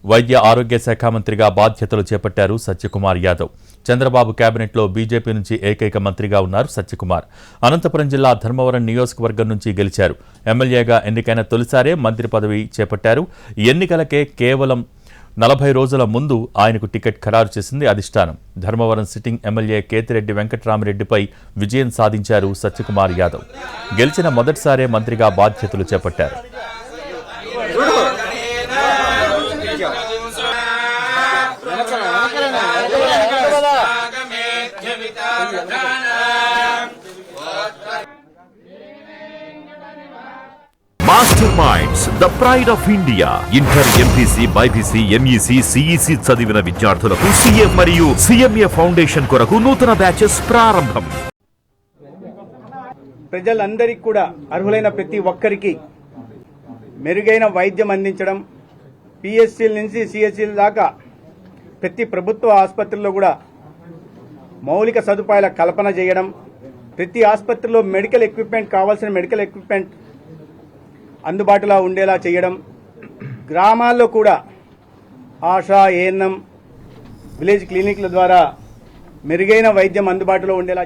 వైద్య ఆరోగ్య శాఖ మంత్రిగా బాధ్యతలు చేపట్టారు సత్యకుమార్ యాదవ్. చంద్రబాబు కేబినెట్లో బీజేపీ నుంచి ఏకైక మంత్రిగా ఉన్నారు సత్యకుమార్. అనంతపురం జిల్లా ధర్మవరం నియోజకవర్గం నుంచి గెలిచారు. ఎమ్మెల్యేగా ఎన్నికైన తొలిసారే మంత్రి పదవి చేపట్టారు. ఎన్నికలకే కేవలం 40 రోజుల ముందు ఆయనకు టికెట్ ఖరారు చేసింది అధిష్టానం. ధర్మవరం సిట్టింగ్ ఎమ్మెల్యే కేతిరెడ్డి వెంకట్రామరెడ్డిపై విజయం సాధించారు సత్యకుమార్ యాదవ్. గెలిచిన మొదటిసారే మంత్రిగా బాధ్యతలు చేపట్టారు. Master minds the pride of India. Inter, MPC, BiPC, MEC, CEC చదివిన విద్యార్థులకు సీఏ మరియు సిఎంఏ ఫౌండేషన్ కొరకు నూతన బ్యాచెస్ ప్రారంభం. ప్రజలందరికీ కూడా అర్హులైన ప్రతి ఒక్కరికి మెరుగైన వైద్యం అందించడం, పిఎస్సీల నుంచి సిఎస్సీల దాకా ప్రతి ప్రభుత్వ ఆసుపత్రుల్లో కూడా మౌలిక సదుపాయాల కల్పన చేయడం, ప్రతి ఆసుపత్రిలో మెడికల్ ఎక్విప్మెంట్ కావాల్సిన మెడికల్ ఎక్విప్మెంట్ అందుబాటులో ఉండేలా చేయడం, గ్రామాల్లో కూడా ఆశా, ఏఎన్ఎం, విలేజ్ క్లినిక్ల ద్వారా మెరుగైన వైద్యం అందుబాటులో ఉండేలా